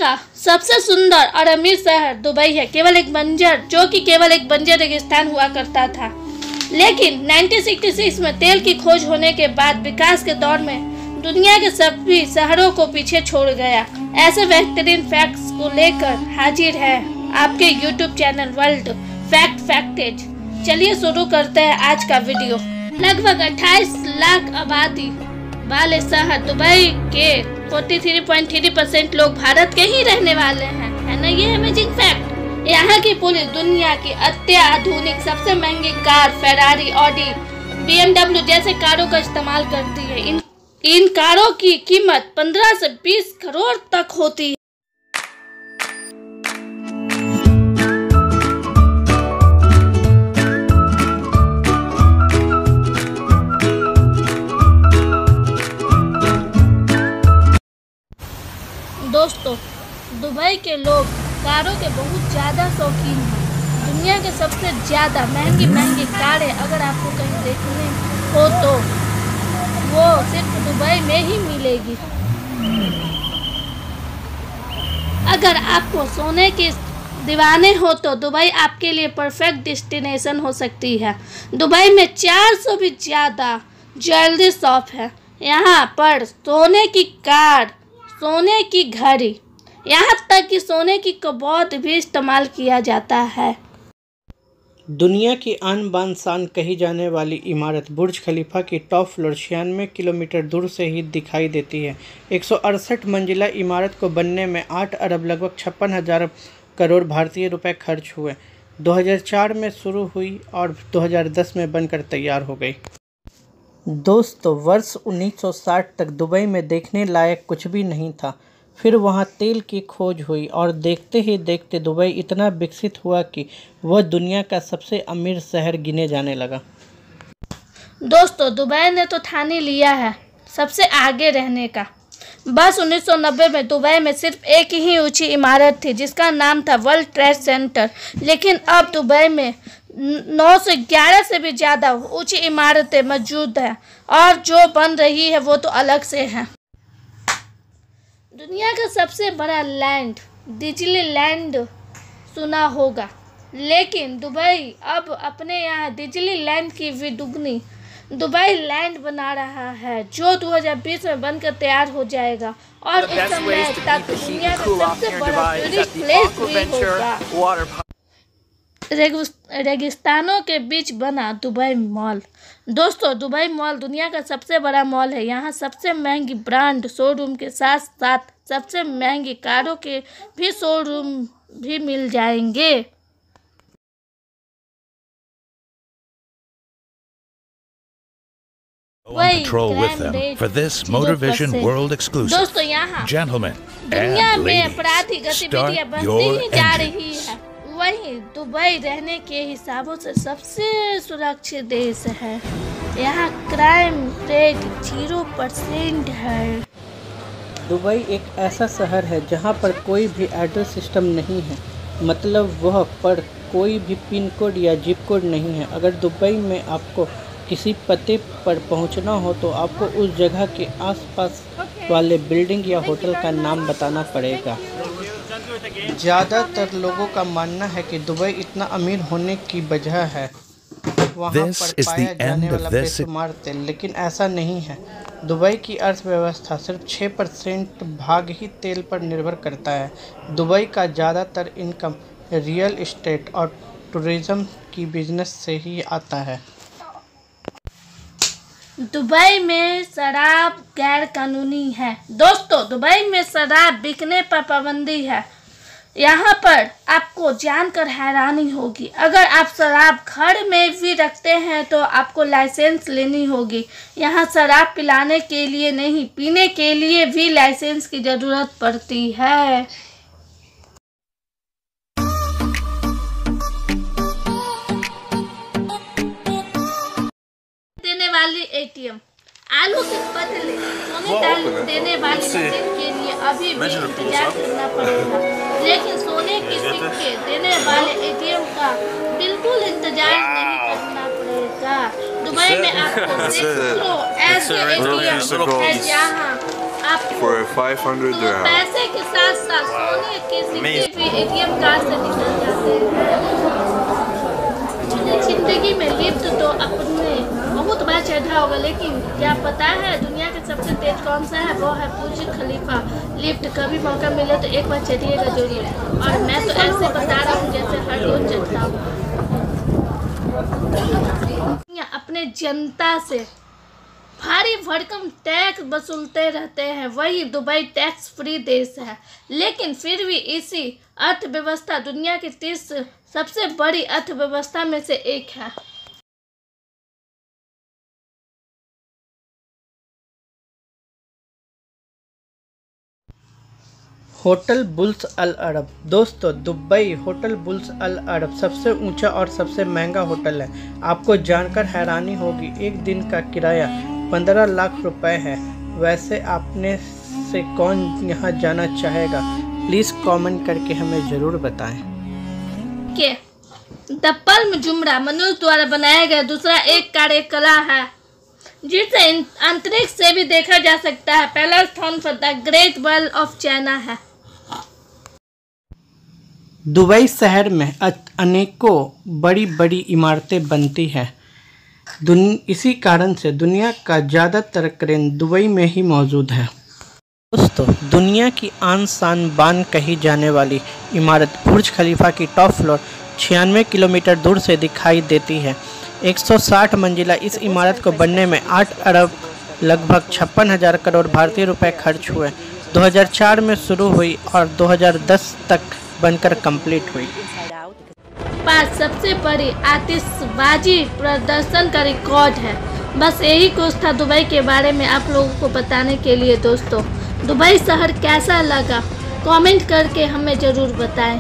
का सबसे सुंदर और अमीर शहर दुबई है, केवल एक बंजर रेगिस्तान हुआ करता था। लेकिन 1966 में तेल की खोज होने के बाद विकास के दौर में दुनिया के सभी शहरों को पीछे छोड़ गया। ऐसे बेहतरीन फैक्ट्स को लेकर हाजिर है आपके YouTube चैनल वर्ल्ड फैक्टेज। चलिए शुरू करते हैं आज का वीडियो। लगभग 28 लाख आबादी वाले शहर दुबई के 43.3% लोग भारत के ही रहने वाले हैं। है ना ये अमेजिंग फैक्ट। यहाँ की पुलिस दुनिया की अत्याधुनिक सबसे महंगी कार फेरारी, ऑडी, BMW जैसे कारों का इस्तेमाल करती है। इन कारों की कीमत 15 से 20 करोड़ तक होती है। दोस्तों, दुबई के लोग कारों के बहुत ज़्यादा शौकीन हैं। दुनिया के सबसे ज़्यादा महंगी कारें अगर आपको कहीं देखने हो तो वो सिर्फ दुबई में ही मिलेगी। अगर आपको सोने के दीवाने हो तो दुबई आपके लिए परफेक्ट डेस्टिनेशन हो सकती है। दुबई में 400 भी ज़्यादा ज्वेलरी शॉप है। यहाँ पर सोने की कार, सोने की घड़ी, यहाँ तक कि सोने की कबूत भी इस्तेमाल किया जाता है। दुनिया की आन बान शान कही जाने वाली इमारत बुर्ज खलीफा की टॉप फ्लोर 96 किलोमीटर दूर से ही दिखाई देती है। 168 मंजिला इमारत को बनने में 8 अरब लगभग 56,000 करोड़ भारतीय रुपए खर्च हुए। 2004 में शुरू हुई और 2010 में बनकर तैयार हो गई। दोस्तों, वर्ष 1960 तक दुबई में देखने लायक कुछ भी नहीं था। फिर वहाँ तेल की खोज हुई और देखते ही देखते दुबई इतना विकसित हुआ कि वह दुनिया का सबसे अमीर शहर गिने जाने लगा। दोस्तों, दुबई ने तो ठान ही लिया है सबसे आगे रहने का। बस 1990 में दुबई में सिर्फ एक ही ऊंची इमारत थी जिसका नाम था वर्ल्ड ट्रेड सेंटर। लेकिन अब दुबई में 9 से 11 से भी ज़्यादा ऊंची इमारतें मौजूद हैं और जो बन रही है वो तो अलग से है। दुनिया का सबसे बड़ा लैंड डिज्नीलैंड सुना होगा, लेकिन दुबई अब अपने यहाँ डिज्नीलैंड की भी दुगनी दुबई लैंड बना रहा है, जो 2020 में बनकर तैयार हो जाएगा और उस समय तक दुनिया का सबसे बड़ा टूरिस्ट प्लेस भी होगा। रेगिस्तानों के बीच बना दुबई मॉल। दोस्तों, दुबई मॉल दुनिया का सबसे बड़ा मॉल है। यहाँ सबसे महंगी ब्रांड शोरूम के साथ साथ सबसे महंगी कारों के भी शोरूम भी मिल जाएंगे। Patrol with them for this Motorvision World exclusive. दोस्तों, यहाँ Gentlemen दुनिया and में ladies, अपराधी गतिविधियाँ start बढ़ती your ही जा रही engines. है। वहीं दुबई रहने के हिसाबों से सबसे सुरक्षित देश है। यहाँ क्राइम रेट 0% है। दुबई एक ऐसा शहर है जहां पर कोई भी एड्रेस सिस्टम नहीं है, मतलब वह पर कोई भी पिन कोड या जिप कोड नहीं है। अगर दुबई में आपको किसी पते पर पहुंचना हो तो आपको उस जगह के आसपास वाले बिल्डिंग या होटल का नाम बताना पड़ेगा। ज़्यादातर लोगों का मानना है कि दुबई इतना अमीर होने की वजह है वहाँ पर पाया जाने वाला बेशुमार तेल, लेकिन ऐसा नहीं है। दुबई की अर्थव्यवस्था सिर्फ 6% भाग ही तेल पर निर्भर करता है। दुबई का ज़्यादातर इनकम रियल एस्टेट और टूरिज्म की बिजनेस से ही आता है। दुबई में शराब गैर कानूनी है। दोस्तों, दुबई में शराब बिकने पर पाबंदी है। यहाँ पर आपको जानकर हैरानी होगी, अगर आप शराब घर में भी रखते हैं तो आपको लाइसेंस लेनी होगी। यहाँ शराब पिलाने के लिए नहीं, पीने के लिए भी लाइसेंस की ज़रूरत पड़ती है। देने वाली ATM, आलू के बदले सोने डाल देने वाली मशीन के लिए अभी भी इंतजार करना पड़ेगा, लेकिन सोने के सिक्के देने वाले ATM का बिल्कुल इंतजार नहीं करना पड़ेगा। दुबई में आपको सैकड़ों ऐसे ATM है जहां आप For 500 तो dirham. पैसे के साथ साथ सोने के सिक्के भी ATM कार्ड से निकल जाते हैं। जिंदगी में लिफ्ट तो अपने बहुत बार चढ़ा होगा, लेकिन क्या पता है दुनिया का सबसे तेज कौन सा है? वो है बुर्ज खलीफा लिफ्ट। कभी मौका मिले तो एक बार चढ़िएगा जरूर। और मैं तो ऐसे बता रहा हूँ जैसे हर रोज चढ़ता हूँ। अपने जनता से भारी भरकम टैक्स वसूलते रहते हैं। वही दुबई टैक्स फ्री देश है, लेकिन फिर भी इसी अर्थव्यवस्था दुनिया की 30 सबसे बड़ी अर्थव्यवस्था में से एक है। होटल बुल्स अल अरब। दोस्तों, दुबई होटल बुल्स अल अरब सबसे ऊंचा और सबसे महंगा होटल है। आपको जानकर हैरानी होगी, एक दिन का किराया 15 लाख रुपए है। वैसे आपने से कौन यहाँ जाना चाहेगा? प्लीज़ कमेंट करके हमें ज़रूर बताएं। द पल्म जुमरा मनुष्य द्वारा बनाया गया दूसरा एक कार्यकला है जिसे अंतरिक्ष से भी देखा जा सकता है। पहला स्थान पर the great wall of China है। दुबई शहर में अनेकों बड़ी बड़ी इमारतें बनती हैं। इसी कारण से दुनिया का ज़्यादातर क्रेन दुबई में ही मौजूद है। दोस्तों, दुनिया की आन शान बान कही जाने वाली इमारत बुर्ज खलीफा की टॉप फ्लोर 96 किलोमीटर दूर से दिखाई देती है। 160 मंजिला इस इमारत को बनने में 8 अरब लगभग 56,000 करोड़ भारतीय रुपए खर्च हुए। 2004 में शुरू हुई और 2010 तक बनकर कंप्लीट हुई। पास सबसे बड़ी आतिशबाजी प्रदर्शन का रिकॉर्ड है। बस यही कुछ था दुबई के बारे में आप लोगों को बताने के लिए। दोस्तों, दुबई शहर कैसा लगा कमेंट करके हमें ज़रूर बताएं।